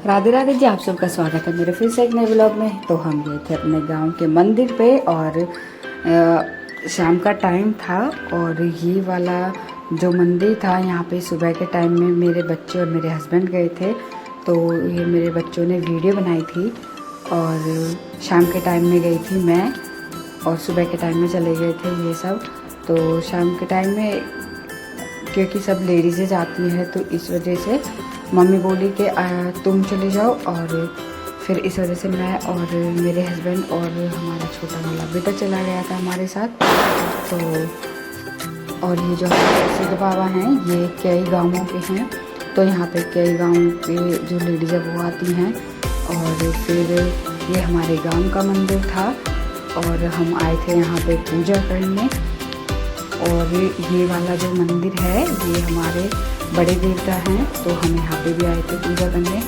राधे राधे जी, आप सबका स्वागत है मेरे फिर से एक नए ब्लॉग में। तो हम गए थे अपने गांव के मंदिर पे और शाम का टाइम था और ये वाला जो मंदिर था यहाँ पे सुबह के टाइम में मेरे बच्चे और मेरे हस्बैंड गए थे। तो ये मेरे बच्चों ने वीडियो बनाई थी और शाम के टाइम में गई थी मैं और सुबह के टाइम में चले गए थे ये सब। तो शाम के टाइम में क्योंकि सब लेडीज़ें जाती हैं तो इस वजह से मम्मी बोली कि तुम चले जाओ और फिर इस वजह से मैं और मेरे हस्बैंड और हमारा छोटा वाला बेटा चला गया था हमारे साथ। तो और ये जो सिद्ध बाबा हैं ये कई गाँवों के हैं, तो यहाँ पे कई गाँव के जो लेडीज़ है वो आती हैं। और फिर ये हमारे गांव का मंदिर था और हम आए थे यहाँ पे पूजा करने। और ये वाला जो मंदिर है ये हमारे बड़े देवता हैं, तो हम यहाँ पे भी आए थे पूजा करने।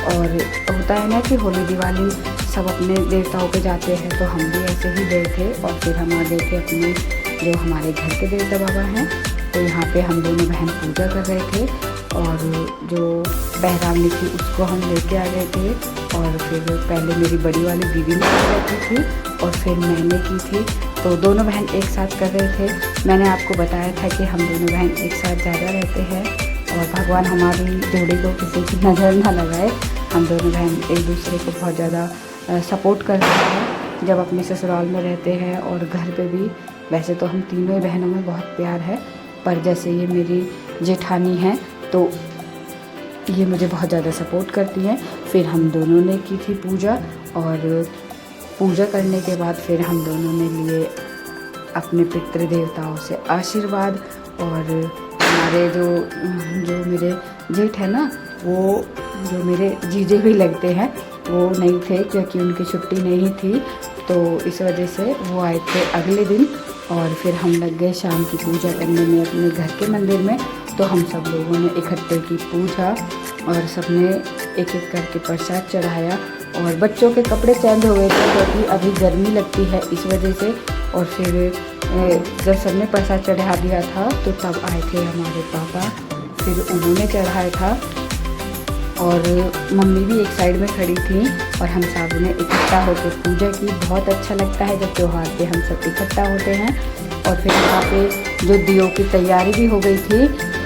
और होता है ना कि होली दिवाली सब अपने देवताओं पे जाते हैं, तो हम भी ऐसे ही गए थे। और फिर हम आ गए थे अपने जो हमारे घर के देवता बाबा हैं, तो यहाँ पे हम दोनों बहन पूजा कर रहे थे। और जो पहरावनी थी उसको हम लेके आ गए थे। और फिर पहले मेरी बड़ी वाली दीदी ने की थी और फिर मैंने की थी, तो दोनों बहन एक साथ कर रहे थे। मैंने आपको बताया था कि हम दोनों बहन एक साथ ज़्यादा रहते हैं और भगवान हमारी जोड़ी को किसी की नज़र ना लगाए। हम दोनों बहन एक दूसरे को बहुत ज़्यादा सपोर्ट करते हैं जब अपने ससुराल में रहते हैं और घर पे भी। वैसे तो हम तीनों ही बहनों में बहुत प्यार है, पर जैसे ये मेरी जेठानी हैं तो ये मुझे बहुत ज़्यादा सपोर्ट करती हैं। फिर हम दोनों ने की थी पूजा और पूजा करने के बाद फिर हम दोनों ने लिए अपने पितृ देवताओं से आशीर्वाद। और हमारे जो मेरे जेठ है ना, वो जो मेरे जीजे भी लगते हैं वो नहीं थे क्योंकि उनकी छुट्टी नहीं थी, तो इस वजह से वो आए थे अगले दिन। और फिर हम लग गए शाम की पूजा करने में अपने घर के मंदिर में। तो हम सब लोगों ने इकट्ठे की पूजा और सबने एक एक करके प्रसाद चढ़ाया। और बच्चों के कपड़े चेंज हो गए थे क्योंकि अभी गर्मी लगती है इस वजह से। और फिर जब सबने प्रसाद चढ़ा दिया था तो तब आए थे हमारे पापा, फिर उन्होंने चढ़ाया था। और मम्मी भी एक साइड में खड़ी थी और हम सब ने इकट्ठा होकर पूजा की। बहुत अच्छा लगता है जब त्यौहार पे हम सब इकट्ठा होते हैं। और फिर यहाँ पे जो दियों की तैयारी भी हो गई थी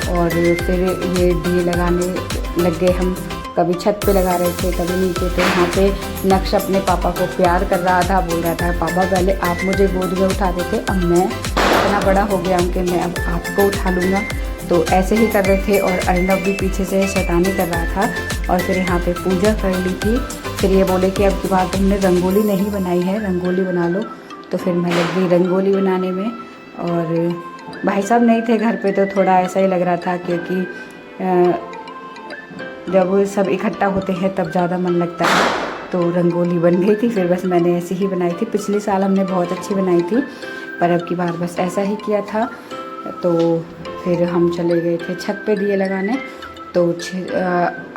और फिर ये दिए लगाने लग गए हम। कभी छत पे लगा रहे थे कभी नीचे। तो यहाँ पे नक्श अपने पापा को प्यार कर रहा था, बोल रहा था पापा पहले आप मुझे गोद में उठाते थे, अब मैं इतना बड़ा हो गया हूँ कि मैं अब आपको उठा लूँगा। तो ऐसे ही कर रहे थे और अर्नब भी पीछे से शैतानी कर रहा था। और फिर यहाँ पे पूजा कर ली थी। फिर ये बोले कि अब की बार तुमने रंगोली नहीं बनाई है, रंगोली बना लो। तो फिर मैं लग गई रंगोली बनाने में। और भाई साहब नहीं थे घर पे तो थोड़ा ऐसा ही लग रहा था क्योंकि जब सब इकट्ठा होते हैं तब ज़्यादा मन लगता है। तो रंगोली बन गई थी, फिर बस मैंने ऐसे ही बनाई थी। पिछले साल हमने बहुत अच्छी बनाई थी पर अब की बार बस ऐसा ही किया था। तो फिर हम चले गए थे छत पे दिए लगाने। तो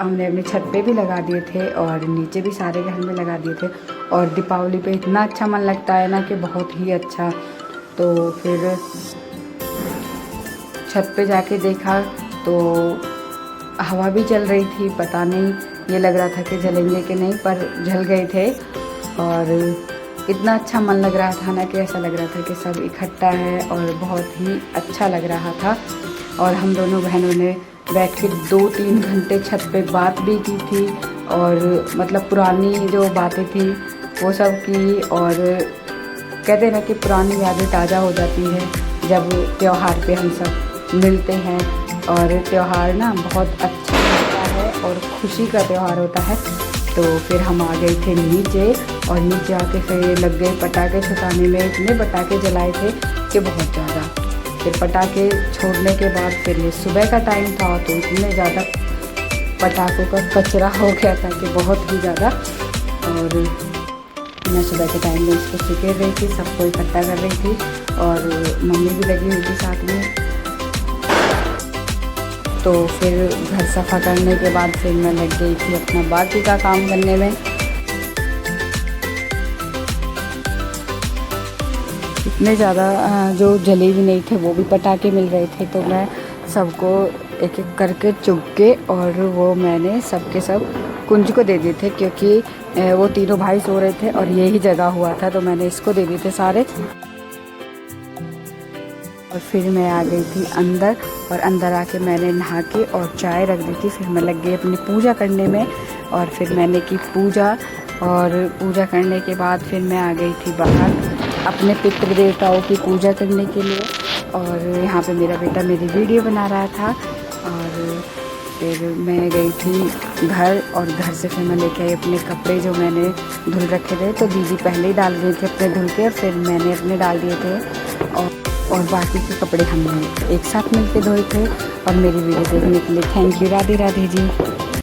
हमने अपनी छत पे भी लगा दिए थे और नीचे भी सारे घर में लगा दिए थे। और दीपावली पे इतना अच्छा मन लगता है ना कि बहुत ही अच्छा। तो फिर छत पे जाके देखा तो हवा भी चल रही थी, पता नहीं ये लग रहा था कि जलेंगे कि नहीं, पर जल गए थे। और इतना अच्छा मन लग रहा था ना कि ऐसा लग रहा था कि सब इकट्ठा है और बहुत ही अच्छा लग रहा था। और हम दोनों बहनों ने बैठ के 2-3 घंटे छत पे बात भी की थी और मतलब पुरानी जो बातें थी वो सब की। और कहते हैं ना कि पुरानी यादें ताज़ा हो जाती है जब त्यौहार पे हम सब मिलते हैं। और त्यौहार ना बहुत अच्छा होता है और खुशी का त्यौहार होता है। तो फिर हम आ गए थे नीचे और नीचे आके फिर लग गए पटाखे छुटाने में। इतने पटाखे जलाए थे कि बहुत ज़्यादा। फिर पटाखे छोड़ने के बाद फिर ये सुबह का टाइम था तो इतने ज़्यादा पटाखों का कचरा हो गया था कि बहुत ही ज़्यादा। और मैं सुबह के टाइम में इसको सिकेर रही थी, सबको इकट्ठा कर रही थी और मम्मी भी लगी हुई थी साथ में। तो फिर घर सफ़ा करने के बाद फिर मैं लग गई थी अपना बाकी का काम करने में। इतने ज़्यादा जो जले भी नहीं थे वो भी पटाखे मिल रहे थे, तो मैं सबको एक एक करके चुग के और वो मैंने सबके सब कुंज को दे दिए थे, क्योंकि वो तीनों भाई सो रहे थे और यही जगह हुआ था, तो मैंने इसको दे दिए थे सारे। और फिर मैं आ गई थी अंदर, और अंदर आके मैंने नहा के और चाय रख दी थी। फिर मैं लग गई अपनी पूजा करने में, और फिर मैंने की पूजा, और पूजा करने के बाद फिर मैं आ गई थी बाहर अपने पितृ देवताओं की पूजा करने के लिए। और यहाँ पे मेरा बेटा मेरी वीडियो बना रहा था, और फिर मैं गई थी घर, और घर से फिर मैं लेके आई अपने कपड़े जो मैंने धुल रखे थे। तो दीदी पहले ही डाल गई थी अपने धुल के, और फिर मैंने अपने डाल दिए थे, और बाकी के कपड़े हमने एक साथ मिलके धोए थे। और मेरी वीडियो देखने के लिए thank you. Radhe Radhe ji.